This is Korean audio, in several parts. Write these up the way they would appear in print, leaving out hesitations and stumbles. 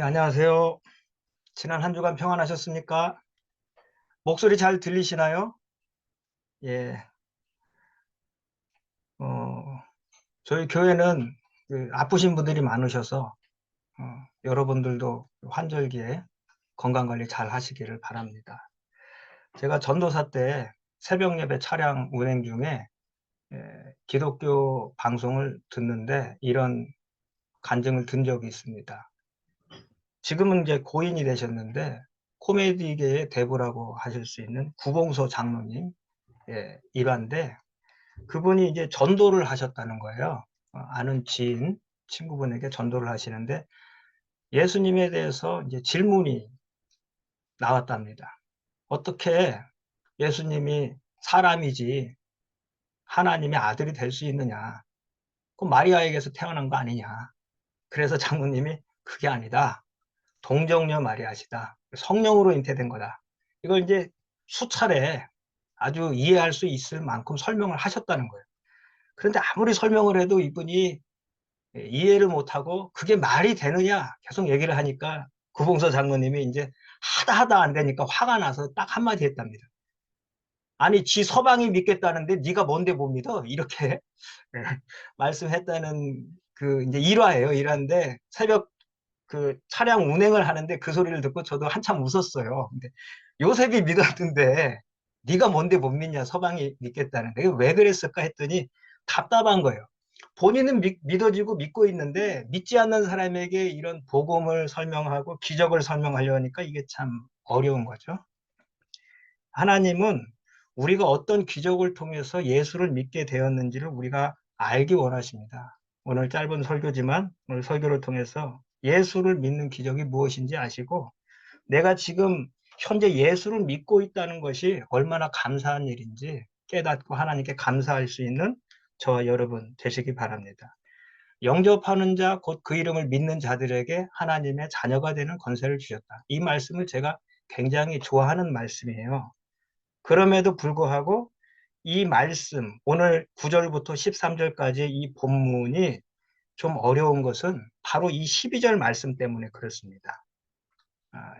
안녕하세요. 지난 한 주간 평안하셨습니까? 목소리 잘 들리시나요? 예. 어, 저희 교회는 아프신 분들이 많으셔서 어, 여러분들도 환절기에 건강관리 잘 하시기를 바랍니다. 제가 전도사 때 새벽 예배 차량 운행 중에 기독교 방송을 듣는데 이런 간증을 든 적이 있습니다. 지금은 이제 고인이 되셨는데 코미디계의 대부라고 하실 수 있는 구봉서 장로님 일화인데 그분이 이제 전도를 하셨다는 거예요. 아는 지인, 친구분에게 전도를 하시는데 예수님에 대해서 이제 질문이 나왔답니다. 어떻게 예수님이 사람이지 하나님의 아들이 될 수 있느냐? 그 마리아에게서 태어난 거 아니냐? 그래서 장로님이 그게 아니다. 동정녀 마리아시다. 성령으로 잉태된 거다. 이걸 이제 수차례 아주 이해할 수 있을 만큼 설명을 하셨다는 거예요. 그런데 아무리 설명을 해도 이분이 이해를 못하고 그게 말이 되느냐 계속 얘기를 하니까 구봉서 장로님이 이제 하다 안 되니까 화가 나서 딱 한마디 했답니다. 아니 지 서방이 믿겠다는데 네가 뭔데 못 믿어? 이렇게 말씀했다는 그 이제 일화예요. 일화인데 새벽 그 차량 운행을 하는데 그 소리를 듣고 저도 한참 웃었어요. 근데 요셉이 믿었는데 네가 뭔데 못 믿냐? 서방이 믿겠다는데 왜 그랬을까 했더니 답답한 거예요. 본인은 믿어지고 믿고 있는데 믿지 않는 사람에게 이런 복음을 설명하고 기적을 설명하려니까 이게 참 어려운 거죠. 하나님은 우리가 어떤 기적을 통해서 예수를 믿게 되었는지를 우리가 알기 원하십니다. 오늘 짧은 설교지만 오늘 설교를 통해서 예수를 믿는 기적이 무엇인지 아시고 내가 지금 현재 예수를 믿고 있다는 것이 얼마나 감사한 일인지 깨닫고 하나님께 감사할 수 있는 저와 여러분 되시기 바랍니다. 영접하는 자, 곧 그 이름을 믿는 자들에게 하나님의 자녀가 되는 권세를 주셨다. 이 말씀을 제가 굉장히 좋아하는 말씀이에요. 그럼에도 불구하고 이 말씀, 오늘 9절부터 13절까지 이 본문이 좀 어려운 것은 바로 이 12절 말씀 때문에 그렇습니다.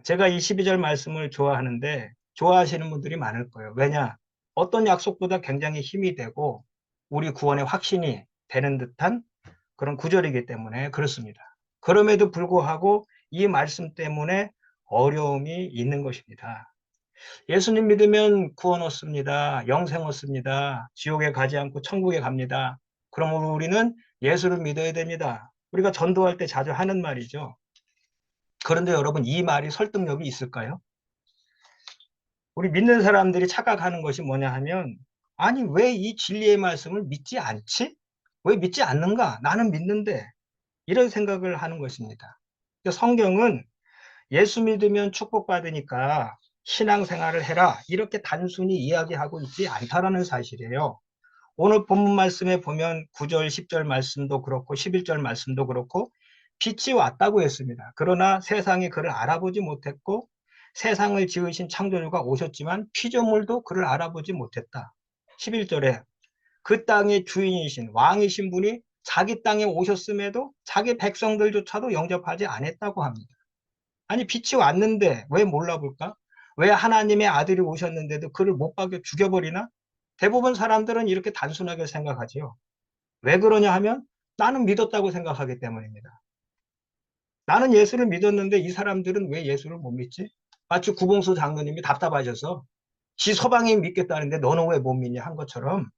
제가 이 12절 말씀을 좋아하는데 좋아하시는 분들이 많을 거예요. 왜냐? 어떤 약속보다 굉장히 힘이 되고 우리 구원의 확신이 되는 듯한 그런 구절이기 때문에 그렇습니다. 그럼에도 불구하고 이 말씀 때문에 어려움이 있는 것입니다. 예수님 믿으면 구원 얻습니다. 영생 얻습니다. 지옥에 가지 않고 천국에 갑니다. 그러므로 우리는 예수를 믿어야 됩니다. 우리가 전도할 때 자주 하는 말이죠. 그런데 여러분 이 말이 설득력이 있을까요? 우리 믿는 사람들이 착각하는 것이 뭐냐 하면 아니 왜 이 진리의 말씀을 믿지 않지? 왜 믿지 않는가? 나는 믿는데 이런 생각을 하는 것입니다. 성경은 예수 믿으면 축복받으니까 신앙생활을 해라 이렇게 단순히 이야기하고 있지 않다라는 사실이에요. 오늘 본문 말씀에 보면 9절 10절 말씀도 그렇고 11절 말씀도 그렇고 빛이 왔다고 했습니다. 그러나 세상이 그를 알아보지 못했고 세상을 지으신 창조주가 오셨지만 피조물도 그를 알아보지 못했다. 11절에 그 땅의 주인이신 왕이신 분이 자기 땅에 오셨음에도 자기 백성들조차도 영접하지 않았다고 합니다. 아니 빛이 왔는데 왜 몰라볼까? 왜 하나님의 아들이 오셨는데도 그를 못 박여 죽여버리나? 대부분 사람들은 이렇게 단순하게 생각하지요. 왜 그러냐 하면 나는 믿었다고 생각하기 때문입니다. 나는 예수를 믿었는데 이 사람들은 왜 예수를 못 믿지? 마치 구봉수 장로님이 답답하셔서 지 서방이 믿겠다는데 너는 왜 못 믿냐 한 것처럼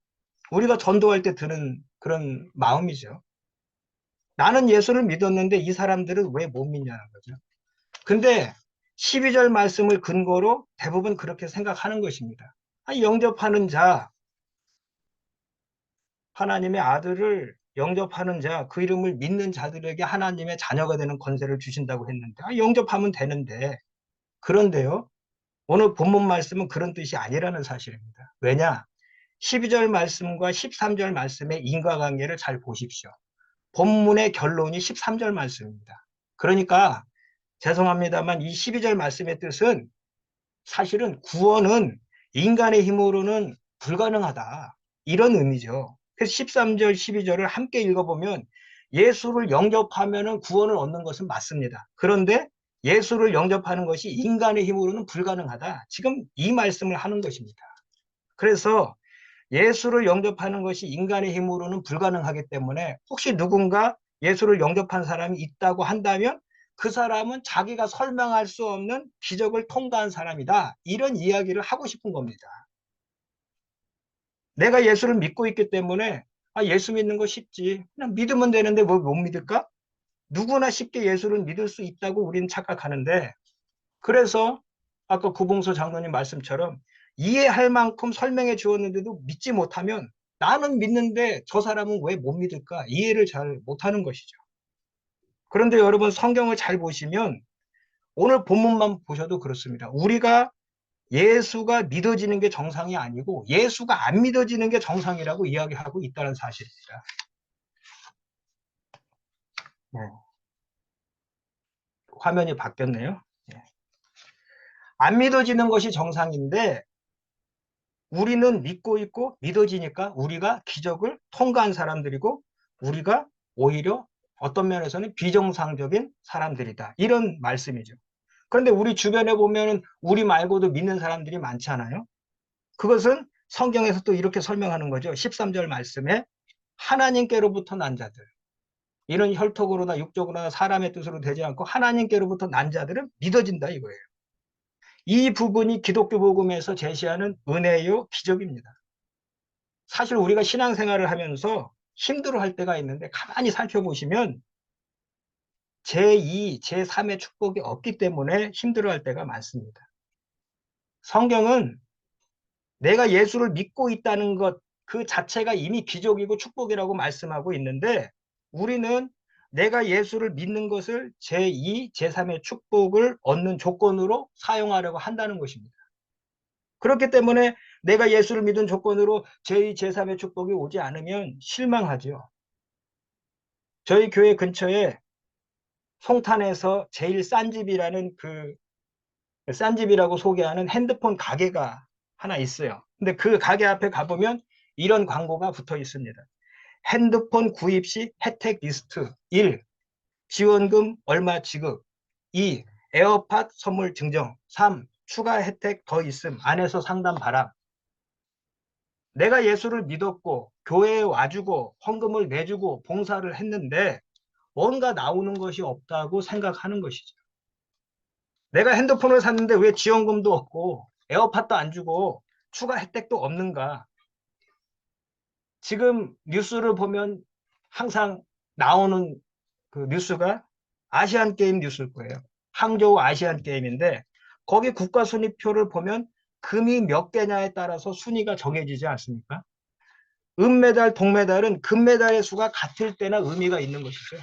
우리가 전도할 때 드는 그런 마음이죠. 나는 예수를 믿었는데 이 사람들은 왜 못 믿냐는 거죠. 근데 12절 말씀을 근거로 대부분 그렇게 생각하는 것입니다. 아니, 영접하는 자, 하나님의 아들을 영접하는 자, 그 이름을 믿는 자들에게 하나님의 자녀가 되는 권세를 주신다고 했는데, 영접하면 되는데, 그런데요, 오늘 본문 말씀은 그런 뜻이 아니라는 사실입니다. 왜냐? 12절 말씀과 13절 말씀의 인과관계를 잘 보십시오. 본문의 결론이 13절 말씀입니다. 그러니까 죄송합니다만 이 12절 말씀의 뜻은 사실은 구원은 인간의 힘으로는 불가능하다. 이런 의미죠. 그래서 13절, 12절을 함께 읽어보면 예수를 영접하면 구원을 얻는 것은 맞습니다. 그런데 예수를 영접하는 것이 인간의 힘으로는 불가능하다. 지금 이 말씀을 하는 것입니다. 그래서 예수를 영접하는 것이 인간의 힘으로는 불가능하기 때문에 혹시 누군가 예수를 영접한 사람이 있다고 한다면 그 사람은 자기가 설명할 수 없는 기적을 통과한 사람이다. 이런 이야기를 하고 싶은 겁니다. 내가 예수를 믿고 있기 때문에 예수 믿는 거 쉽지. 그냥 믿으면 되는데 뭐 못 믿을까? 누구나 쉽게 예수를 믿을 수 있다고 우리는 착각하는데 그래서 아까 구봉서 장로님 말씀처럼 이해할 만큼 설명해 주었는데도 믿지 못하면 나는 믿는데 저 사람은 왜 못 믿을까? 이해를 잘 못하는 것이죠. 그런데 여러분 성경을 잘 보시면 오늘 본문만 보셔도 그렇습니다. 우리가 예수가 믿어지는 게 정상이 아니고 예수가 안 믿어지는 게 정상이라고 이야기하고 있다는 사실입니다. 네. 화면이 바뀌었네요. 네. 안 믿어지는 것이 정상인데 우리는 믿고 있고 믿어지니까 우리가 기적을 통과한 사람들이고 우리가 오히려 어떤 면에서는 비정상적인 사람들이다. 이런 말씀이죠. 그런데 우리 주변에 보면 우리 말고도 믿는 사람들이 많잖아요. 그것은 성경에서 또 이렇게 설명하는 거죠. 13절 말씀에 하나님께로부터 난 자들. 이런 혈통으로나 육적으로나 사람의 뜻으로 되지 않고 하나님께로부터 난 자들은 믿어진다 이거예요. 이 부분이 기독교 복음에서 제시하는 은혜요 기적입니다. 사실 우리가 신앙생활을 하면서 힘들어할 때가 있는데 가만히 살펴보시면 제2, 제3의 축복이 없기 때문에 힘들어할 때가 많습니다. 성경은 내가 예수를 믿고 있다는 것 그 자체가 이미 기적이고 축복이라고 말씀하고 있는데 우리는 내가 예수를 믿는 것을 제2, 제3의 축복을 얻는 조건으로 사용하려고 한다는 것입니다. 그렇기 때문에 내가 예수를 믿은 조건으로 제2, 제3의 축복이 오지 않으면 실망하죠. 저희 교회 근처에 송탄에서 제일 싼 집이라는 그 싼 집이라고 소개하는 핸드폰 가게가 하나 있어요. 근데 그 가게 앞에 가보면 이런 광고가 붙어 있습니다. 핸드폰 구입 시 혜택 리스트 1. 지원금 얼마 지급 2. 에어팟 선물 증정 3. 추가 혜택 더 있음 안에서 상담 바람. 내가 예수를 믿었고 교회에 와주고 헌금을 내주고 봉사를 했는데 뭔가 나오는 것이 없다고 생각하는 것이죠. 내가 핸드폰을 샀는데 왜 지원금도 없고 에어팟도 안 주고 추가 혜택도 없는가? 지금 뉴스를 보면 항상 나오는 그 뉴스가 아시안 게임 뉴스일 거예요. 항저우 아시안 게임인데 거기 국가 순위표를 보면 금이 몇 개냐에 따라서 순위가 정해지지 않습니까? 은메달, 동메달은 금메달의 수가 같을 때나 의미가 있는 것이죠.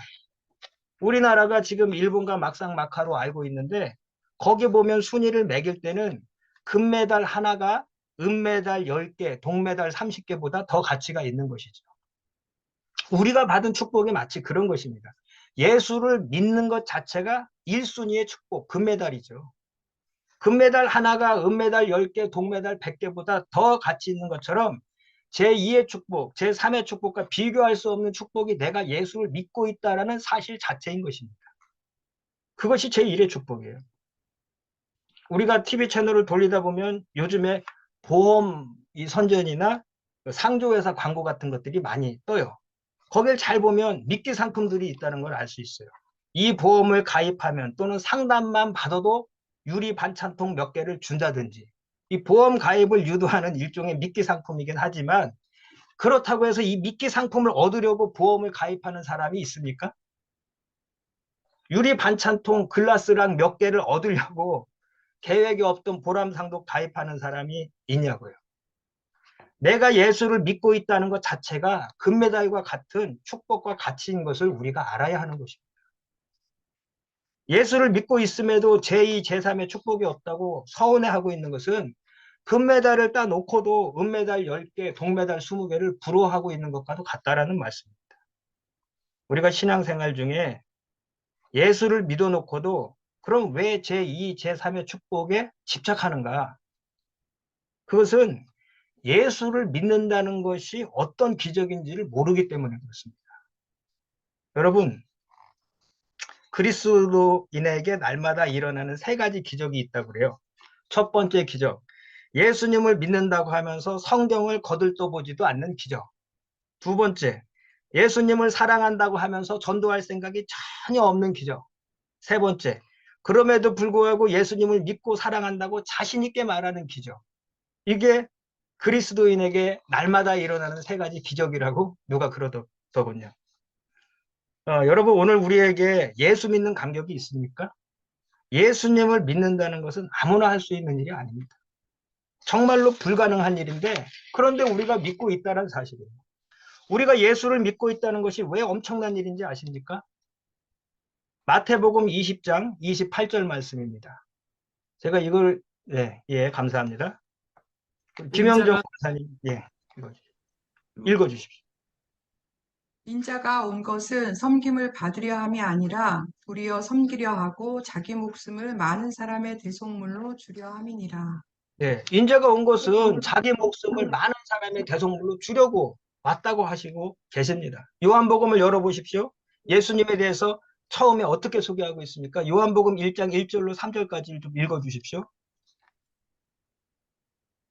우리나라가 지금 일본과 막상막하로 알고 있는데 거기 보면 순위를 매길 때는 금메달 하나가 은메달 10개, 동메달 30개보다 더 가치가 있는 것이죠. 우리가 받은 축복이 마치 그런 것입니다. 예수를 믿는 것 자체가 1순위의 축복, 금메달이죠. 금메달 하나가 은메달 10개, 동메달 100개보다 더 가치 있는 것처럼 제2의 축복, 제3의 축복과 비교할 수 없는 축복이 내가 예수를 믿고 있다는 사실 자체인 것입니다. 그것이 제1의 축복이에요. 우리가 TV 채널을 돌리다 보면 요즘에 보험 이 선전이나 상조회사 광고 같은 것들이 많이 떠요. 거길 잘 보면 미끼 상품들이 있다는 걸 알 수 있어요. 이 보험을 가입하면 또는 상담만 받아도 유리 반찬통 몇 개를 준다든지 이 보험 가입을 유도하는 일종의 미끼 상품이긴 하지만 그렇다고 해서 이 미끼 상품을 얻으려고 보험을 가입하는 사람이 있습니까? 유리 반찬통 글라스랑 몇 개를 얻으려고 계획이 없던 보람상도 가입하는 사람이 있냐고요. 내가 예수를 믿고 있다는 것 자체가 금메달과 같은 축복과 가치인 것을 우리가 알아야 하는 것입니다. 예수를 믿고 있음에도 제2, 제3의 축복이 없다고 서운해하고 있는 것은 금메달을 따놓고도 은메달 10개, 동메달 20개를 부러워하고 있는 것과도 같다라는 말씀입니다. 우리가 신앙생활 중에 예수를 믿어놓고도 그럼 왜 제2, 제3의 축복에 집착하는가? 그것은 예수를 믿는다는 것이 어떤 기적인지를 모르기 때문에 그렇습니다. 여러분, 그리스도인에게 날마다 일어나는 세 가지 기적이 있다고 그래요. 첫 번째 기적, 예수님을 믿는다고 하면서 성경을 거들떠보지도 않는 기적. 두 번째, 예수님을 사랑한다고 하면서 전도할 생각이 전혀 없는 기적. 세 번째, 그럼에도 불구하고 예수님을 믿고 사랑한다고 자신 있게 말하는 기적. 이게 그리스도인에게 날마다 일어나는 세 가지 기적이라고 누가 그러더군요. 여러분, 오늘 우리에게 예수 믿는 감격이 있습니까? 예수님을 믿는다는 것은 아무나 할 수 있는 일이 아닙니다. 정말로 불가능한 일인데, 그런데 우리가 믿고 있다는 사실이에요. 우리가 예수를 믿고 있다는 것이 왜 엄청난 일인지 아십니까? 마태복음 20장 28절 말씀입니다. 제가 이걸, 감사합니다. 김영정 인자가 목사님, 읽어주십시오. 인자가 온 것은 섬김을 받으려 함이 아니라 도리어 섬기려 하고 자기 목숨을 많은 사람의 대속물로 주려 함이니라. 인자가 온 것은 자기 목숨을 많은 사람의 대속물로 주려고 왔다고 하시고 계십니다. 요한복음을 열어보십시오. 예수님에 대해서 처음에 어떻게 소개하고 있습니까? 요한복음 1장 1절로 3절까지 좀 읽어주십시오.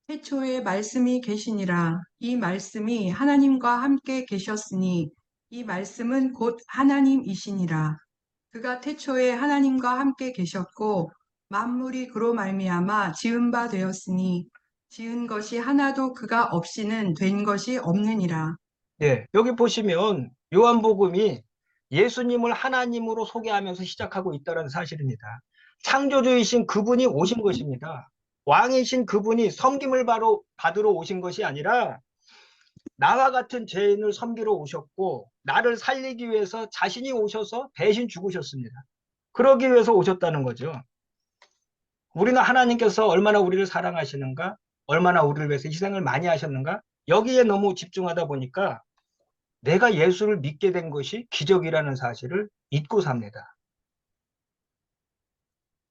태초에 말씀이 계시니라. 이 말씀이 하나님과 함께 계셨으니 이 말씀은 곧 하나님이시니라. 그가 태초에 하나님과 함께 계셨고 만물이 그로 말미암아 지은 바 되었으니 지은 것이 하나도 그가 없이는 된 것이 없느니라. 여기 보시면 요한복음이 예수님을 하나님으로 소개하면서 시작하고 있다는 사실입니다. 창조주이신 그분이 오신 것입니다. 왕이신 그분이 섬김을 받으러 오신 것이 아니라 나와 같은 죄인을 섬기러 오셨고 나를 살리기 위해서 자신이 오셔서 대신 죽으셨습니다. 그러기 위해서 오셨다는 거죠. 우리는 하나님께서 얼마나 우리를 사랑하시는가, 얼마나 우리를 위해서 희생을 많이 하셨는가, 여기에 너무 집중하다 보니까 내가 예수를 믿게 된 것이 기적이라는 사실을 잊고 삽니다.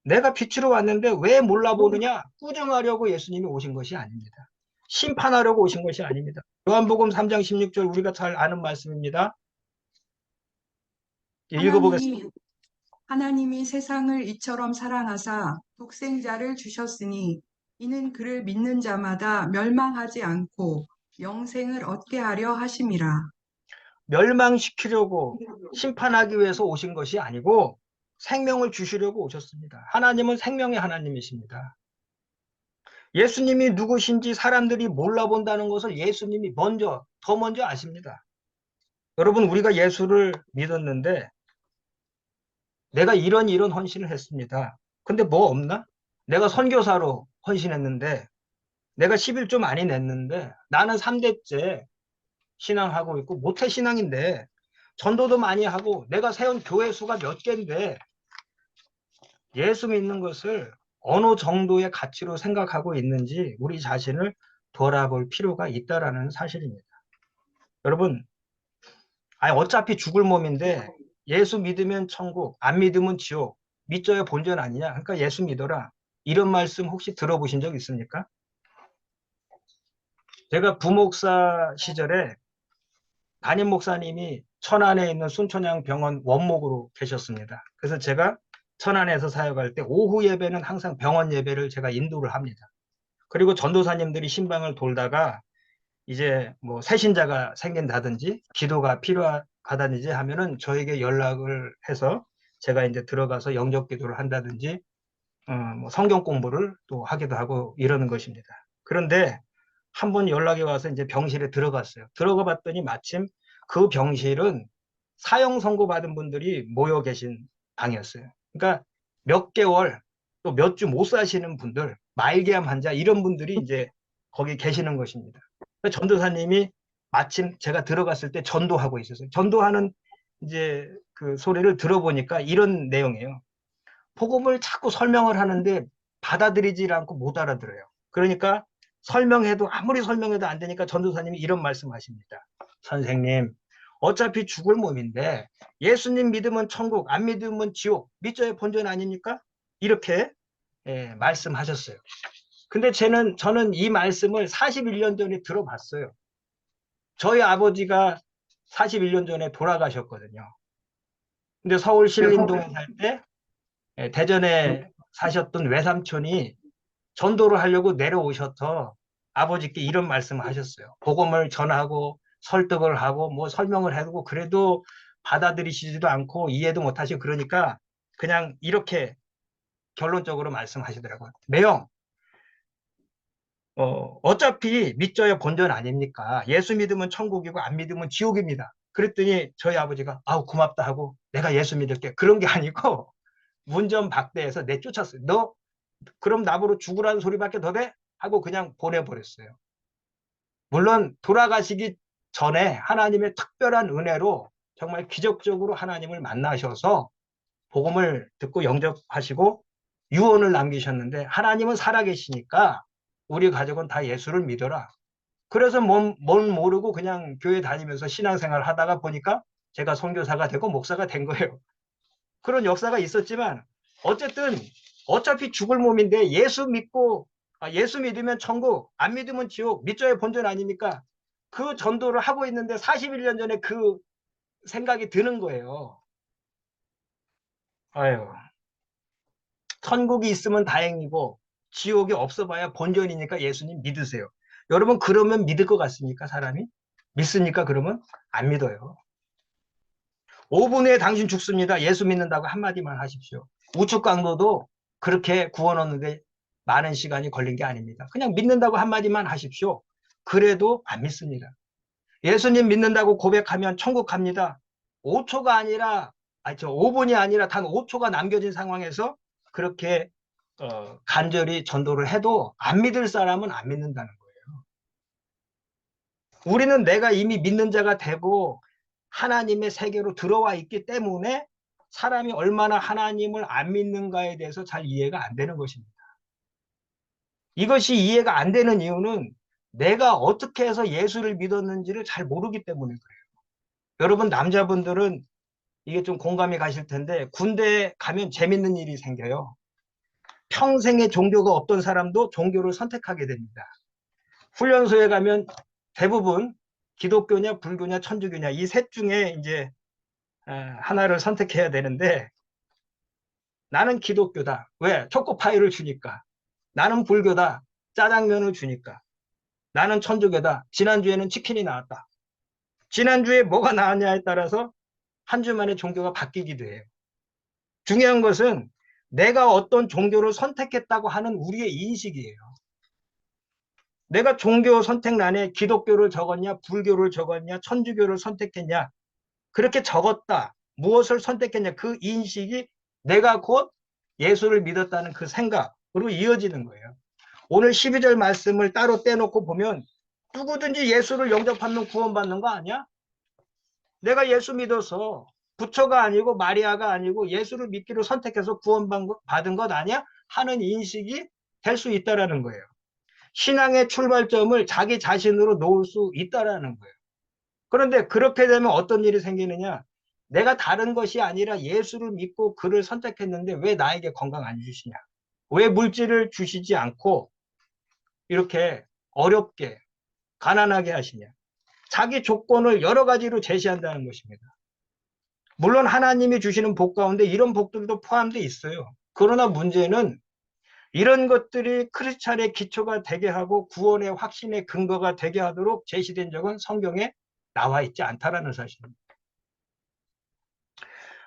내가 빛으로 왔는데 왜 몰라보느냐? 꾸정하려고 예수님이 오신 것이 아닙니다. 심판하려고 오신 것이 아닙니다. 요한복음 3장 16절 우리가 잘 아는 말씀입니다. 읽어보겠습니다. 하나님이 세상을 이처럼 사랑하사 독생자를 주셨으니 이는 그를 믿는 자마다 멸망하지 않고 영생을 얻게 하려 하심이라. 멸망시키려고 심판하기 위해서 오신 것이 아니고 생명을 주시려고 오셨습니다. 하나님은 생명의 하나님이십니다. 예수님이 누구신지 사람들이 몰라본다는 것을 예수님이 더 먼저 아십니다. 여러분, 우리가 예수를 믿었는데 내가 이런 헌신을 했습니다. 근데 뭐 없나? 내가 선교사로 헌신했는데 내가 11조 많이 냈는데 나는 3대째 신앙하고 있고 모태 신앙인데 전도도 많이 하고 내가 세운 교회 수가 몇 개인데 예수 믿는 것을 어느 정도의 가치로 생각하고 있는지 우리 자신을 돌아볼 필요가 있다라는 사실입니다. 여러분, 어차피 죽을 몸인데 예수 믿으면 천국, 안 믿으면 지옥, 믿져야 본전 아니냐? 그러니까 예수 믿어라. 이런 말씀 혹시 들어보신 적 있습니까? 제가 부목사 시절에 담임 목사님이 천안에 있는 순천향 병원 원목으로 계셨습니다. 그래서 제가 천안에서 사역할 때 오후 예배는 항상 병원 예배를 제가 인도를 합니다. 그리고 전도사님들이 신방을 돌다가 이제 뭐 새신자가 생긴다든지 기도가 필요하다든지 하면은 저에게 연락을 해서 제가 이제 들어가서 영접 기도를 한다든지 뭐 성경 공부를 또 하기도 하고 이러는 것입니다. 그런데 한 번 연락이 와서 이제 병실에 들어갔어요. 들어가 봤더니 마침 그 병실은 사형 선고 받은 분들이 모여 계신 방이었어요. 그러니까 몇 개월 또 몇 주 못 사시는 분들, 말기암 환자 이런 분들이 이제 거기 계시는 것입니다. 전도사님이 마침 제가 들어갔을 때 전도하고 있었어요. 전도하는 이제 그 소리를 들어보니까 이런 내용이에요. 복음을 자꾸 설명을 하는데 받아들이지 않고 못 알아들어요. 그러니까 아무리 설명해도 안 되니까 전도사님이 이런 말씀하십니다. 선생님, 어차피 죽을 몸인데 예수님 믿으면 천국, 안 믿으면 지옥, 믿져야 본전 아닙니까? 이렇게 말씀하셨어요. 근데 저는 이 말씀을 41년 전에 들어봤어요. 저희 아버지가 41년 전에 돌아가셨거든요. 근데 서울 신림동에 살 때 대전에 사셨던 외삼촌이 전도를 하려고 내려오셔서 아버지께 이런 말씀을 하셨어요. 복음을 전하고 설득을 하고 뭐 설명을 해두고 그래도 받아들이시지도 않고 이해도 못하시고 그러니까 그냥 이렇게 결론적으로 말씀하시더라고요. 매형, 어차피 믿져야 본전 아닙니까? 예수 믿으면 천국이고 안 믿으면 지옥입니다. 그랬더니 저희 아버지가 아우 고맙다 하고 내가 예수 믿을게. 그런 게 아니고 문전박대해서 내쫓았어요. 너 그럼 나보고 죽으라는 소리밖에 더 돼? 하고 그냥 보내버렸어요. 물론 돌아가시기 전에 하나님의 특별한 은혜로 정말 기적적으로 하나님을 만나셔서 복음을 듣고 영접하시고 유언을 남기셨는데 하나님은 살아계시니까 우리 가족은 다 예수를 믿어라. 그래서 뭔 모르고 그냥 교회 다니면서 신앙생활 하다가 보니까 제가 선교사가 되고 목사가 된 거예요. 그런 역사가 있었지만 어쨌든 어차피 죽을 몸인데 예수 믿으면 천국, 안 믿으면 지옥, 믿져야 본전 아닙니까? 그 전도를 하고 있는데 41년 전에 그 생각이 드는 거예요. 아유, 천국이 있으면 다행이고 지옥이 없어봐야 본전이니까 예수님 믿으세요. 여러분 그러면 믿을 것 같습니까? 사람이? 믿습니까? 그러면 안 믿어요. 5분 후에 당신 죽습니다. 예수 믿는다고 한마디만 하십시오. 우측 강도도 그렇게 구원 얻는데 많은 시간이 걸린 게 아닙니다. 그냥 믿는다고 한마디만 하십시오. 그래도 안 믿습니다. 예수님 믿는다고 고백하면 천국 갑니다. 5초가 아니라, 아니, 5분이 아니라 단 5초가 남겨진 상황에서 그렇게 간절히 전도를 해도 안 믿을 사람은 안 믿는다는 거예요. 우리는 내가 이미 믿는 자가 되고 하나님의 세계로 들어와 있기 때문에 사람이 얼마나 하나님을 안 믿는가에 대해서 잘 이해가 안 되는 것입니다. 이것이 이해가 안 되는 이유는 내가 어떻게 해서 예수를 믿었는지를 잘 모르기 때문에 그래요. 여러분 남자분들은 이게 좀 공감이 가실 텐데 군대에 가면 재밌는 일이 생겨요. 평생에 종교가 없던 사람도 종교를 선택하게 됩니다. 훈련소에 가면 대부분 기독교냐 불교냐 천주교냐 이 셋 중에 이제 하나를 선택해야 되는데 나는 기독교다. 왜? 초코파이를 주니까. 나는 불교다. 짜장면을 주니까. 나는 천주교다. 지난주에는 치킨이 나왔다. 지난주에 뭐가 나왔냐에 따라서 한 주 만에 종교가 바뀌기도 해요. 중요한 것은 내가 어떤 종교를 선택했다고 하는 우리의 인식이에요. 내가 종교 선택란에 기독교를 적었냐, 불교를 적었냐, 천주교를 선택했냐, 그렇게 적었다. 무엇을 선택했냐, 그 인식이 내가 곧 예수를 믿었다는 그 생각으로 이어지는 거예요. 오늘 12절 말씀을 따로 떼놓고 보면 누구든지 예수를 영접하면 구원받는 거 아니야? 내가 예수 믿어서 부처가 아니고 마리아가 아니고 예수를 믿기로 선택해서 구원받은 것 아니야? 하는 인식이 될 수 있다는 거예요. 신앙의 출발점을 자기 자신으로 놓을 수 있다는 거예요. 그런데 그렇게 되면 어떤 일이 생기느냐? 내가 다른 것이 아니라 예수를 믿고 그를 선택했는데 왜 나에게 건강 안 주시냐? 왜 물질을 주시지 않고 이렇게 어렵게 가난하게 하시냐? 자기 조건을 여러 가지로 제시한다는 것입니다. 물론 하나님이 주시는 복 가운데 이런 복들도 포함되어 있어요. 그러나 문제는 이런 것들이 크리스찬의 기초가 되게 하고 구원의 확신의 근거가 되게 하도록 제시된 적은 성경에 나와 있지 않다라는 사실입니다.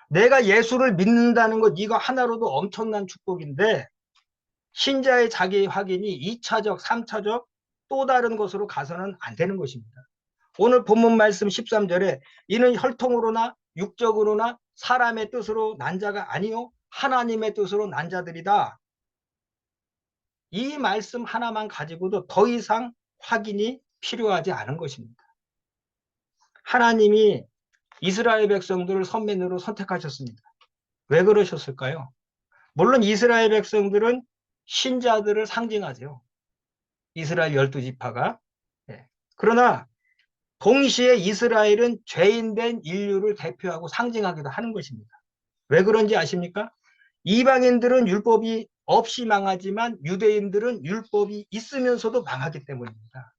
내가 예수를 믿는다는 것 이거 하나로도 엄청난 축복인데 신자의 자기 확인이 2차적, 3차적 또 다른 것으로 가서는 안 되는 것입니다. 오늘 본문 말씀 13절에 이는 혈통으로나 육적으로나 사람의 뜻으로 난 자가 아니요 하나님의 뜻으로 난 자들이다. 이 말씀 하나만 가지고도 더 이상 확인이 필요하지 않은 것입니다. 하나님이 이스라엘 백성들을 선민으로 선택하셨습니다. 왜 그러셨을까요? 물론 이스라엘 백성들은 신자들을 상징하죠. 이스라엘 12지파가. 그러나 동시에 이스라엘은 죄인된 인류를 대표하고 상징하기도 하는 것입니다. 왜 그런지 아십니까? 이방인들은 율법이 없이 망하지만 유대인들은 율법이 있으면서도 망하기 때문입니다.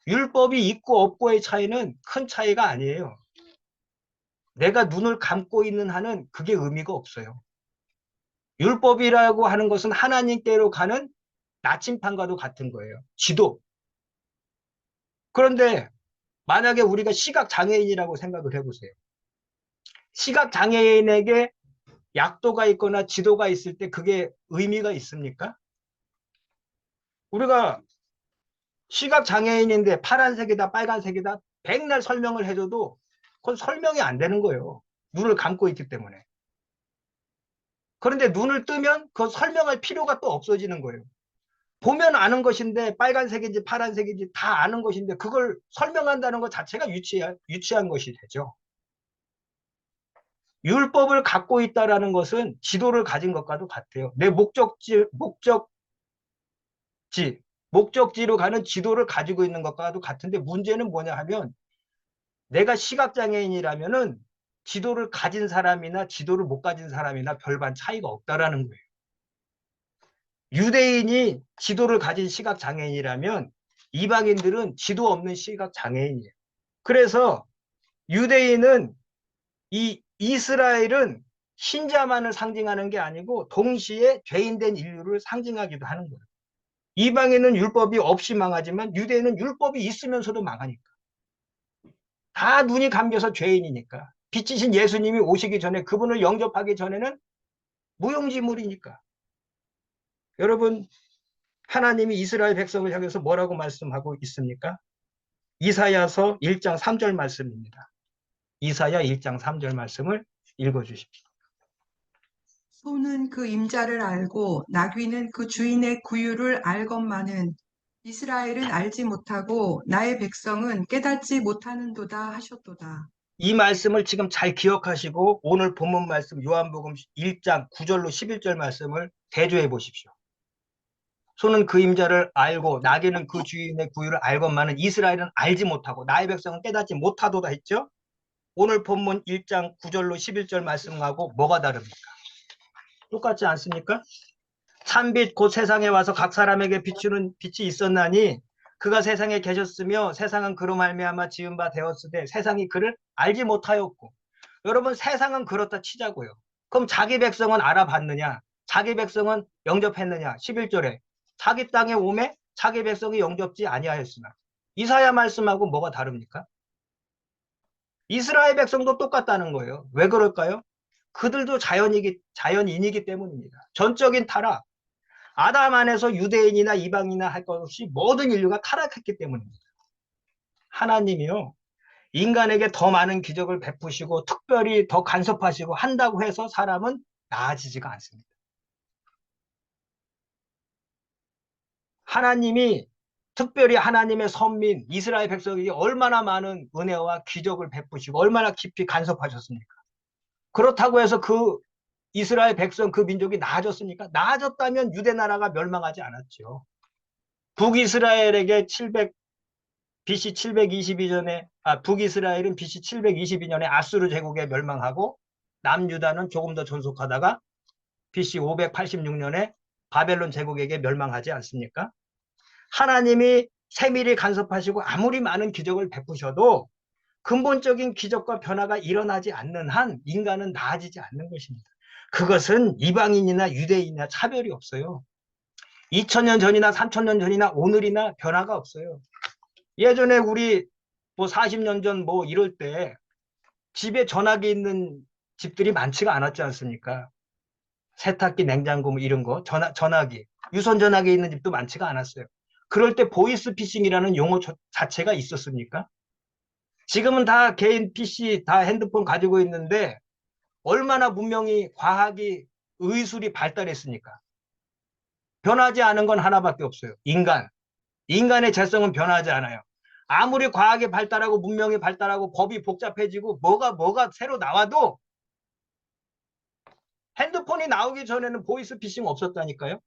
율법이 있고 없고의 차이는 큰 차이가 아니에요. 내가 눈을 감고 있는 한은 그게 의미가 없어요. 율법이라고 하는 것은 하나님께로 가는 나침판과도 같은 거예요. 지도. 그런데 만약에 우리가 시각장애인이라고 생각을 해보세요. 시각장애인에게 약도가 있거나 지도가 있을 때 그게 의미가 있습니까? 우리가 시각장애인인데 파란색이다, 빨간색이다, 백날 설명을 해줘도 그건 설명이 안 되는 거예요. 눈을 감고 있기 때문에. 그런데 눈을 뜨면 그 설명할 필요가 또 없어지는 거예요. 보면 아는 것인데 빨간색인지 파란색인지 다 아는 것인데 그걸 설명한다는 것 자체가 유치한 것이 되죠. 율법을 갖고 있다라는 것은 지도를 가진 것과도 같아요. 내 목적지로 가는 지도를 가지고 있는 것과도 같은데 문제는 뭐냐 하면 내가 시각장애인이라면은 지도를 가진 사람이나 지도를 못 가진 사람이나 별반 차이가 없다라는 거예요. 유대인이 지도를 가진 시각장애인이라면 이방인들은 지도 없는 시각장애인이에요. 그래서 유대인은 이 이스라엘은 신자만을 상징하는 게 아니고 동시에 죄인된 인류를 상징하기도 하는 거예요. 이방인은 율법이 없이 망하지만 유대인은 율법이 있으면서도 망하니까. 다 눈이 감겨서 죄인이니까. 빛이신 예수님이 오시기 전에 그분을 영접하기 전에는 무용지물이니까. 여러분, 하나님이 이스라엘 백성을 향해서 뭐라고 말씀하고 있습니까? 이사야서 1장 3절 말씀입니다. 이사야 1장 3절 말씀을 읽어주십시오. 소는 그 임자를 알고 나귀는 그 주인의 구유를 알건만은 이스라엘은 알지 못하고 나의 백성은 깨닫지 못하는도다 하셨도다. 이 말씀을 지금 잘 기억하시고 오늘 본문 말씀 요한복음 1장 9절로 11절 말씀을 대조해 보십시오. 소는 그 임자를 알고 나귀는 그 주인의 구유를 알건만은 이스라엘은 알지 못하고 나의 백성은 깨닫지 못하도다 했죠. 오늘 본문 1장 9절로 11절 말씀하고 뭐가 다릅니까? 똑같지 않습니까? 참빛 곧 세상에 와서 각 사람에게 비추는 빛이 있었나니 그가 세상에 계셨으며 세상은 그로 말미암아 지은 바 되었으되 세상이 그를 알지 못하였고. 여러분, 세상은 그렇다 치자고요. 그럼 자기 백성은 알아봤느냐? 자기 백성은 영접했느냐? 11절에 자기 땅에 오매 자기 백성이 영접지 아니하였으나. 이사야 말씀하고 뭐가 다릅니까? 이스라엘 백성도 똑같다는 거예요. 왜 그럴까요? 그들도 자연인이기 때문입니다. 전적인 타락. 아담 안에서 유대인이나 이방인이나 할 것 없이 모든 인류가 타락했기 때문입니다. 하나님이요, 인간에게 더 많은 기적을 베푸시고 특별히 더 간섭하시고 한다고 해서 사람은 나아지지가 않습니다. 하나님이 특별히 하나님의 선민 이스라엘 백성에게 얼마나 많은 은혜와 기적을 베푸시고 얼마나 깊이 간섭하셨습니까? 그렇다고 해서 그 이스라엘 백성 그 민족이 나아졌습니까? 나아졌다면 유대 나라가 멸망하지 않았죠. 북이스라엘에게 BC 722년에 북이스라엘은 BC 722년에 아수르 제국에 멸망하고 남유다는 조금 더 존속하다가 BC 586년에 바벨론 제국에게 멸망하지 않습니까? 하나님이 세밀히 간섭하시고 아무리 많은 기적을 베푸셔도 근본적인 기적과 변화가 일어나지 않는 한 인간은 나아지지 않는 것입니다. 그것은 이방인이나 유대인이나 차별이 없어요. 2000년 전이나 3000년 전이나 오늘이나 변화가 없어요. 예전에 우리 뭐 40년 전 뭐 이럴 때 집에 전화기 있는 집들이 많지가 않았지 않습니까? 세탁기, 냉장고 뭐 이런 거, 전화기, 유선 전화기 있는 집도 많지가 않았어요. 그럴 때 보이스 피싱이라는 용어 자체가 있었습니까? 지금은 다 개인 PC, 다 핸드폰 가지고 있는데 얼마나 문명이, 과학이, 의술이 발달했습니까? 변하지 않은 건 하나밖에 없어요. 인간. 인간의 재성은 변하지 않아요. 아무리 과학이 발달하고 문명이 발달하고 법이 복잡해지고 뭐가 새로 나와도 핸드폰이 나오기 전에는 보이스피싱 없었다니까요.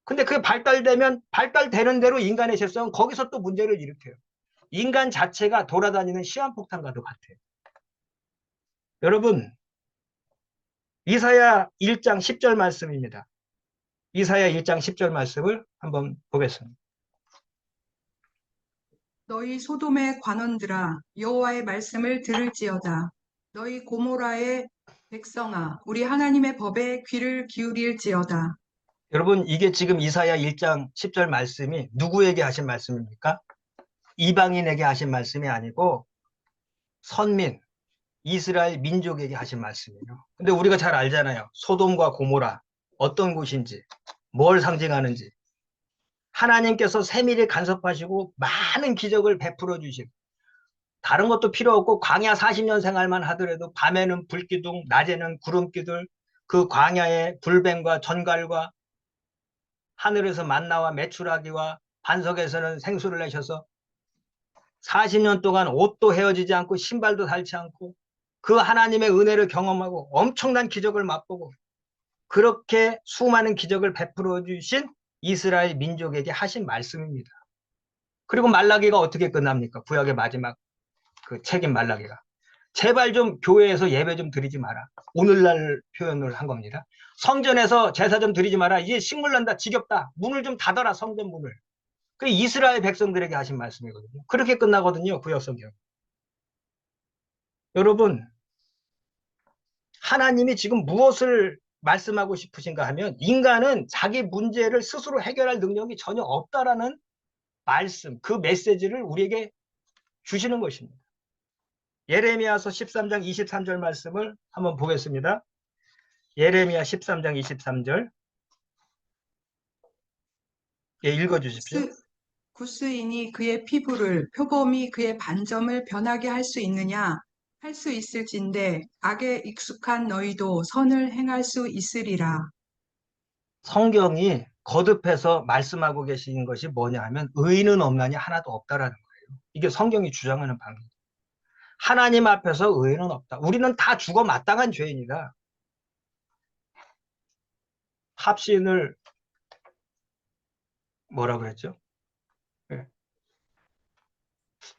근데 그게 발달되면 발달되는 대로 인간의 재성은 거기서 또 문제를 일으켜요. 인간 자체가 돌아다니는 시한폭탄과도 같아요. 여러분, 이사야 1장 10절 말씀입니다. 이사야 1장 10절 말씀을 한번 보겠습니다. 너희 소돔의 관원들아 여호와의 말씀을 들을지어다. 너희 고모라의 백성아, 우리 하나님의 법에 귀를 기울일지어다. 여러분, 이게 지금 이사야 1장 10절 말씀이 누구에게 하신 말씀입니까? 이방인에게 하신 말씀이 아니고 선민, 이스라엘 민족에게 하신 말씀이에요. 근데 우리가 잘 알잖아요. 소돔과 고모라, 어떤 곳인지, 뭘 상징하는지. 하나님께서 세밀히 간섭하시고 많은 기적을 베풀어 주신, 다른 것도 필요 없고 광야 40년 생활만 하더라도 밤에는 불기둥, 낮에는 구름기둥, 그 광야의 불뱀과 전갈과 하늘에서 만나와 메추라기와 반석에서는 생수를 내셔서 40년 동안 옷도 헤어지지 않고 신발도 닳지 않고 그 하나님의 은혜를 경험하고 엄청난 기적을 맛보고 그렇게 수많은 기적을 베풀어 주신 이스라엘 민족에게 하신 말씀입니다. 그리고 말라기가 어떻게 끝납니까? 구약의 마지막 그 책임 말라기가. 제발 좀 교회에서 예배 좀 드리지 마라. 오늘날 표현을 한 겁니다. 성전에서 제사 좀 드리지 마라. 이제 식물 난다. 지겹다. 문을 좀 닫아라. 성전 문을. 그 이스라엘 백성들에게 하신 말씀이거든요. 그렇게 끝나거든요. 구약 성경. 여러분, 하나님이 지금 무엇을 말씀하고 싶으신가 하면 인간은 자기 문제를 스스로 해결할 능력이 전혀 없다라는 말씀, 그 메시지를 우리에게 주시는 것입니다. 예레미야서 13장 23절 말씀을 한번 보겠습니다. 예레미야 13장 23절. 예, 읽어주십시오. 구스인이 그의 피부를, 표범이 그의 반점을 변하게 할 수 있느냐? 할 수 있을진데 악에 익숙한 너희도 선을 행할 수 있으리라. 성경이 거듭해서 말씀하고 계신 것이 뭐냐 하면 의인은 없나니 하나도 없다라는 거예요. 이게 성경이 주장하는 방법. 하나님 앞에서 의인은 없다. 우리는 다 죽어 마땅한 죄인이다. 합신을 뭐라고 했죠? 예,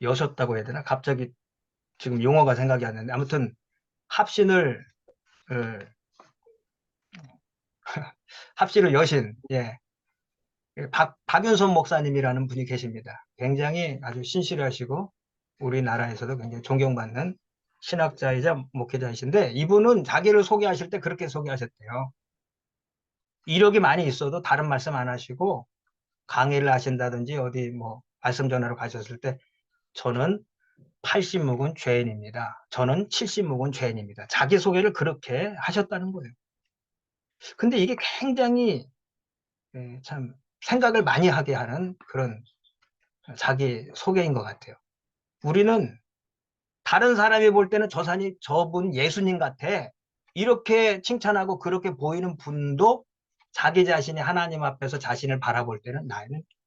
여셨다고 해야 되나? 갑자기 지금 용어가 생각이 안 나는데 아무튼 합신을 합신을 여신, 예, 박윤선 목사님이라는 분이 계십니다. 굉장히 아주 신실하시고 우리나라에서도 굉장히 존경받는 신학자이자 목회자이신데 이분은 자기를 소개하실 때 그렇게 소개하셨대요. 이력이 많이 있어도 다른 말씀 안 하시고 강의를 하신다든지 어디 뭐 말씀 전하러 가셨을 때 저는 80묵은 죄인입니다. 저는 70묵은 죄인입니다. 자기소개를 그렇게 하셨다는 거예요. 근데 이게 굉장히 참 생각을 많이 하게 하는 그런 자기 소개인 것 같아요. 우리는 다른 사람이 볼 때는 저분 예수님 같아. 이렇게 칭찬하고 그렇게 보이는 분도 자기 자신이 하나님 앞에서 자신을 바라볼 때는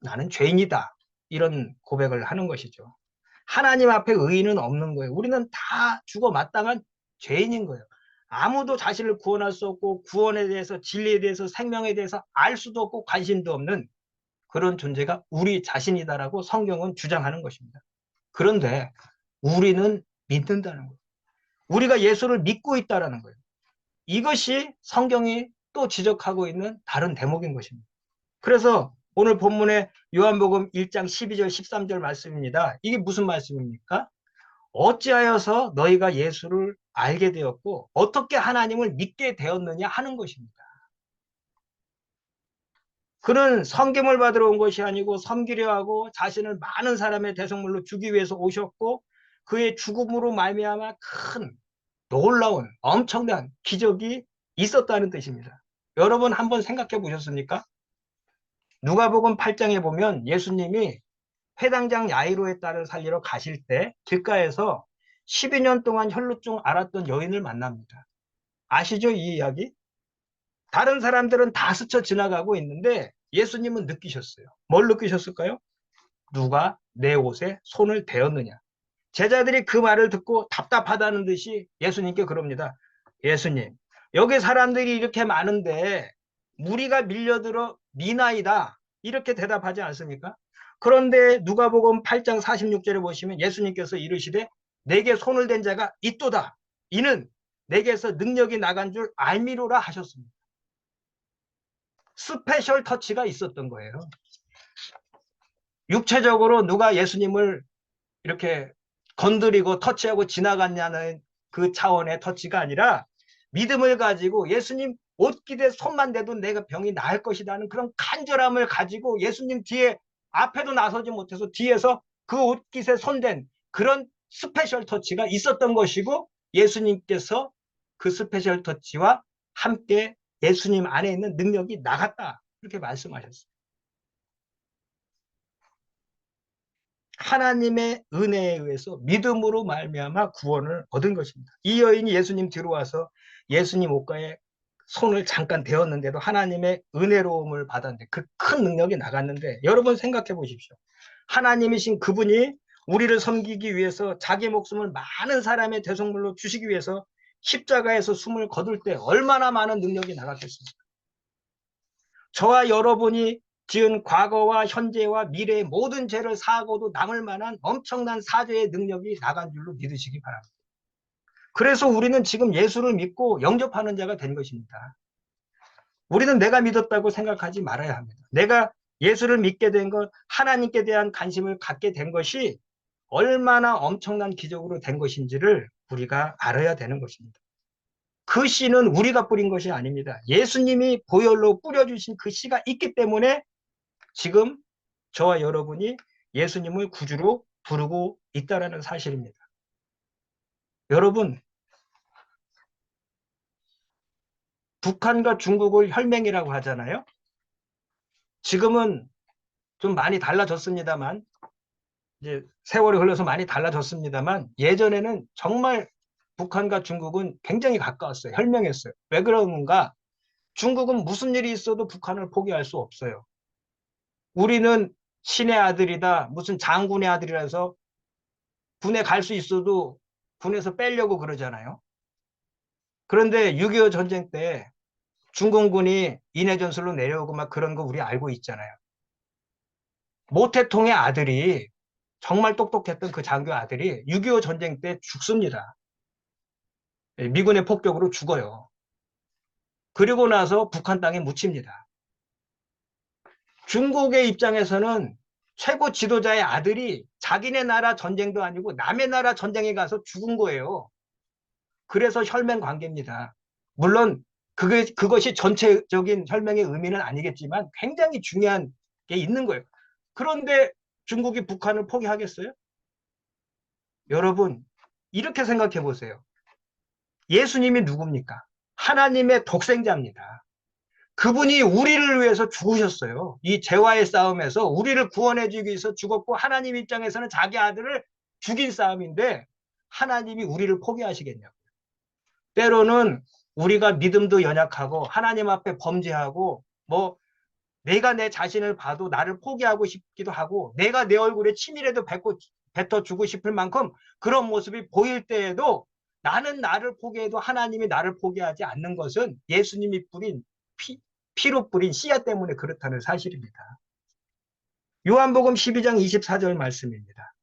나는 죄인이다. 이런 고백을 하는 것이죠. 하나님 앞에 의인은 없는 거예요. 우리는 다 죽어 마땅한 죄인인 거예요. 아무도 자신을 구원할 수 없고 구원에 대해서 진리에 대해서 생명에 대해서 알 수도 없고 관심도 없는 그런 존재가 우리 자신이다라고 성경은 주장하는 것입니다. 그런데 우리는 믿는다는 거예요. 우리가 예수를 믿고 있다는 거예요. 이것이 성경이 또 지적하고 있는 다른 대목인 것입니다. 그래서 오늘 본문의 요한복음 1장 12절 13절 말씀입니다. 이게 무슨 말씀입니까? 어찌하여서 너희가 예수를 알게 되었고 어떻게 하나님을 믿게 되었느냐 하는 것입니다. 그는 섬김을 받으러 온 것이 아니고 섬기려 하고 자신을 많은 사람의 대성물로 주기 위해서 오셨고 그의 죽음으로 말미암아 큰 놀라운 엄청난 기적이 있었다는 뜻입니다. 여러분 한번 생각해 보셨습니까? 누가복음 8장에 보면 예수님이 회당장 야이로의 딸을 살리러 가실 때 길가에서 12년 동안 혈루증 앓았던 여인을 만납니다. 아시죠? 이 이야기? 다른 사람들은 다 스쳐 지나가고 있는데 예수님은 느끼셨어요. 뭘 느끼셨을까요? 누가 내 옷에 손을 대었느냐. 제자들이 그 말을 듣고 답답하다는 듯이 예수님께 그럽니다. 예수님, 여기 사람들이 이렇게 많은데 무리가 밀려들어 미나이다. 이렇게 대답하지 않습니까? 그런데 누가복음 8장 46절에 보시면 예수님께서 이르시되 내게 손을 댄 자가 있도다. 이는 내게서 능력이 나간 줄 알미로라 하셨습니다. 스페셜 터치가 있었던 거예요. 육체적으로 누가 예수님을 이렇게 건드리고 터치하고 지나갔냐는 그 차원의 터치가 아니라 믿음을 가지고 예수님 옷깃에 손만 대도 내가 병이 나을 것이라는 그런 간절함을 가지고 예수님 뒤에 앞에도 나서지 못해서 뒤에서 그 옷깃에 손댄 그런 스페셜 터치가 있었던 것이고 예수님께서 그 스페셜 터치와 함께 예수님 안에 있는 능력이 나갔다. 그렇게 말씀하셨어요. 하나님의 은혜에 의해서 믿음으로 말미암아 구원을 얻은 것입니다. 이 여인이 예수님 뒤로 와서 예수님 옷가에 손을 잠깐 대었는데도 하나님의 은혜로움을 받았는데 그 큰 능력이 나갔는데 여러분 생각해 보십시오. 하나님이신 그분이 우리를 섬기기 위해서 자기 목숨을 많은 사람의 대속물로 주시기 위해서 십자가에서 숨을 거둘 때 얼마나 많은 능력이 나갔겠습니까? 저와 여러분이 지은 과거와 현재와 미래의 모든 죄를 사하고도 남을 만한 엄청난 사죄의 능력이 나간 줄로 믿으시기 바랍니다. 그래서 우리는 지금 예수를 믿고 영접하는 자가 된 것입니다. 우리는 내가 믿었다고 생각하지 말아야 합니다. 내가 예수를 믿게 된 것, 하나님께 대한 관심을 갖게 된 것이 얼마나 엄청난 기적으로 된 것인지를 우리가 알아야 되는 것입니다. 그 씨는 우리가 뿌린 것이 아닙니다. 예수님이 보혈로 뿌려주신 그 씨가 있기 때문에 지금 저와 여러분이 예수님을 구주로 부르고 있다는 사실입니다. 여러분, 북한과 중국을 혈맹이라고 하잖아요. 지금은 좀 많이 달라졌습니다만, 이제 세월이 흘러서 많이 달라졌습니다만, 예전에는 정말 북한과 중국은 굉장히 가까웠어요. 혈맹했어요. 왜 그런가? 중국은 무슨 일이 있어도 북한을 포기할 수 없어요. 우리는 신의 아들이다, 무슨 장군의 아들이라서 군에 갈 수 있어도 군에서 빼려고 그러잖아요. 그런데 6.25 전쟁 때 중공군이 인해전술로 내려오고 막 그런 거 우리 알고 있잖아요. 모태통의 아들이 정말 똑똑했던 그 장교 아들이 6.25 전쟁 때 죽습니다. 미군의 폭격으로 죽어요. 그리고 나서 북한 땅에 묻힙니다. 중국의 입장에서는 최고 지도자의 아들이 자기네 나라 전쟁도 아니고 남의 나라 전쟁에 가서 죽은 거예요. 그래서 혈맹 관계입니다. 물론 그것이 전체적인 혈맹의 의미는 아니겠지만 굉장히 중요한 게 있는 거예요. 그런데 중국이 북한을 포기하겠어요? 여러분, 이렇게 생각해 보세요. 예수님이 누굽니까? 하나님의 독생자입니다. 그분이 우리를 위해서 죽으셨어요. 이 죄와의 싸움에서 우리를 구원해 주기 위해서 죽었고 하나님 입장에서는 자기 아들을 죽인 싸움인데 하나님이 우리를 포기하시겠냐고. 때로는 우리가 믿음도 연약하고 하나님 앞에 범죄하고 뭐 내가 내 자신을 봐도 나를 포기하고 싶기도 하고 내가 내 얼굴에 침이라도 뱉어주고 싶을 만큼 그런 모습이 보일 때에도 나는 나를 포기해도 하나님이 나를 포기하지 않는 것은 예수님이 뿌린 피로 뿌린 씨앗 때문에 그렇다는 사실입니다. 요한복음 12장 24절 말씀입니다.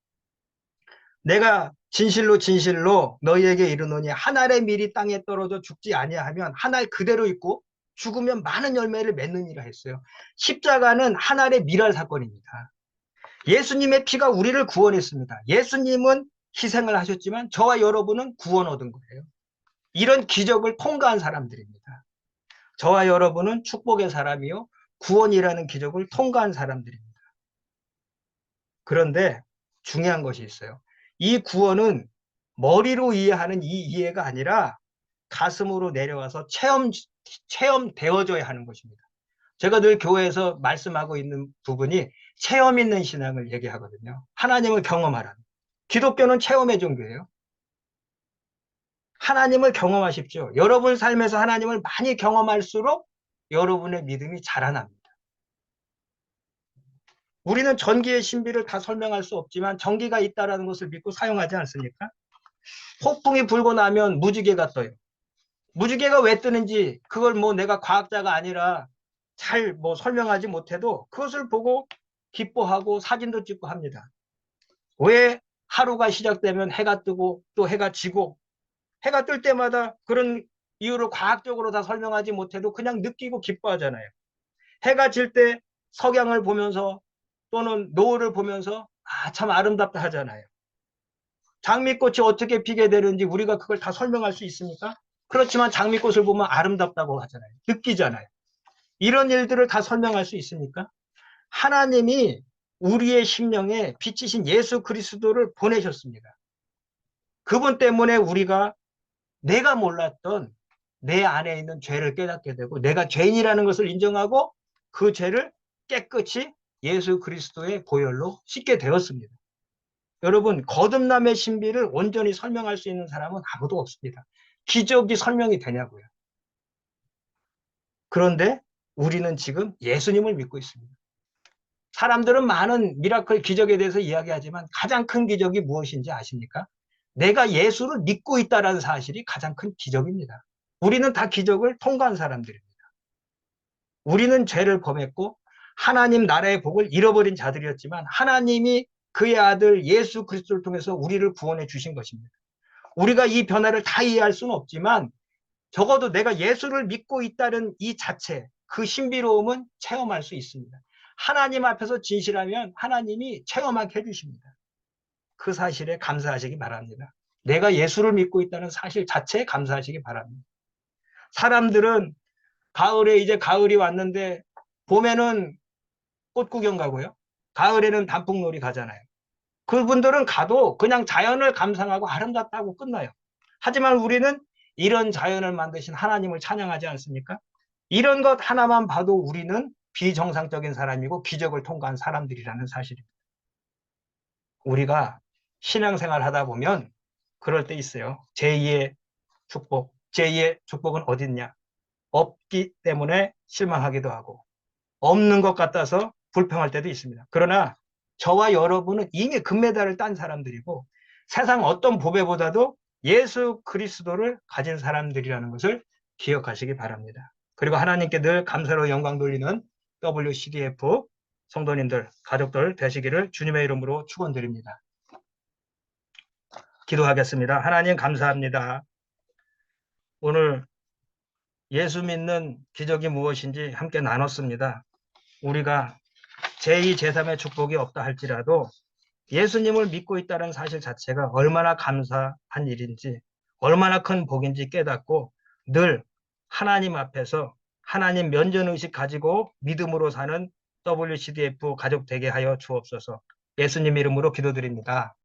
내가 진실로 진실로 너희에게 이르노니 한 알의 밀이 땅에 떨어져 죽지 아니하면 한 알 그대로 있고 죽으면 많은 열매를 맺느니라 했어요. 십자가는 한 알의 밀알 사건입니다. 예수님의 피가 우리를 구원했습니다. 예수님은 희생을 하셨지만 저와 여러분은 구원 얻은 거예요. 이런 기적을 통과한 사람들입니다. 저와 여러분은 축복의 사람이요 구원이라는 기적을 통과한 사람들입니다. 그런데 중요한 것이 있어요. 이 구원은 머리로 이해하는 이 이해가 아니라 가슴으로 내려와서 체험되어져야 하는 것입니다. 제가 늘 교회에서 말씀하고 있는 부분이 체험 있는 신앙을 얘기하거든요. 하나님을 경험하라는. 기독교는 체험의 종교예요. 하나님을 경험하십시오. 여러분 삶에서 하나님을 많이 경험할수록 여러분의 믿음이 자라납니다. 우리는 전기의 신비를 다 설명할 수 없지만 전기가 있다는 것을 믿고 사용하지 않습니까? 폭풍이 불고 나면 무지개가 떠요. 무지개가 왜 뜨는지 그걸 뭐 내가 과학자가 아니라 잘 뭐 설명하지 못해도 그것을 보고 기뻐하고 사진도 찍고 합니다. 왜 하루가 시작되면 해가 뜨고 또 해가 지고 해가 뜰 때마다 그런 이유를 과학적으로 다 설명하지 못해도 그냥 느끼고 기뻐하잖아요. 해가 질 때 석양을 보면서 또는 노을을 보면서 아, 참 아름답다 하잖아요. 장미꽃이 어떻게 피게 되는지 우리가 그걸 다 설명할 수 있습니까? 그렇지만 장미꽃을 보면 아름답다고 하잖아요. 느끼잖아요. 이런 일들을 다 설명할 수 있습니까? 하나님이 우리의 심령에 빛이신 예수 그리스도를 보내셨습니다. 그분 때문에 우리가 내가 몰랐던 내 안에 있는 죄를 깨닫게 되고 내가 죄인이라는 것을 인정하고 그 죄를 깨끗이 예수 그리스도의 보혈로 씻게 되었습니다. 여러분, 거듭남의 신비를 온전히 설명할 수 있는 사람은 아무도 없습니다. 기적이 설명이 되냐고요. 그런데 우리는 지금 예수님을 믿고 있습니다. 사람들은 많은 미라클 기적에 대해서 이야기하지만 가장 큰 기적이 무엇인지 아십니까? 내가 예수를 믿고 있다는 사실이 가장 큰 기적입니다. 우리는 다 기적을 통과한 사람들입니다. 우리는 죄를 범했고 하나님 나라의 복을 잃어버린 자들이었지만 하나님이 그의 아들 예수 그리스도를 통해서 우리를 구원해 주신 것입니다. 우리가 이 변화를 다 이해할 수는 없지만 적어도 내가 예수를 믿고 있다는 이 자체, 그 신비로움은 체험할 수 있습니다. 하나님 앞에서 진실하면 하나님이 체험하게 해주십니다. 그 사실에 감사하시기 바랍니다. 내가 예수를 믿고 있다는 사실 자체에 감사하시기 바랍니다. 사람들은 가을에 이제 가을이 왔는데 봄에는 꽃 구경 가고요. 가을에는 단풍놀이 가잖아요. 그분들은 가도 그냥 자연을 감상하고 아름답다고 끝나요. 하지만 우리는 이런 자연을 만드신 하나님을 찬양하지 않습니까? 이런 것 하나만 봐도 우리는 비정상적인 사람이고 기적을 통과한 사람들이라는 사실입니다. 우리가 신앙생활 하다 보면 그럴 때 있어요. 제2의 축복. 제2의 축복은 어딨냐? 없기 때문에 실망하기도 하고 없는 것 같아서 불평할 때도 있습니다. 그러나 저와 여러분은 이미 금메달을 딴 사람들이고 세상 어떤 보배보다도 예수 그리스도를 가진 사람들이라는 것을 기억하시기 바랍니다. 그리고 하나님께 늘 감사로 영광 돌리는 WCDF 성도님들, 가족들 되시기를 주님의 이름으로 축원드립니다. 기도하겠습니다. 하나님 감사합니다. 오늘 예수 믿는 기적이 무엇인지 함께 나눴습니다. 우리가 제2, 제3의 축복이 없다 할지라도 예수님을 믿고 있다는 사실 자체가 얼마나 감사한 일인지, 얼마나 큰 복인지 깨닫고 늘 하나님 앞에서 하나님 면전의식 가지고 믿음으로 사는 WCDF 가족 되게 하여 주옵소서. 예수님 이름으로 기도드립니다.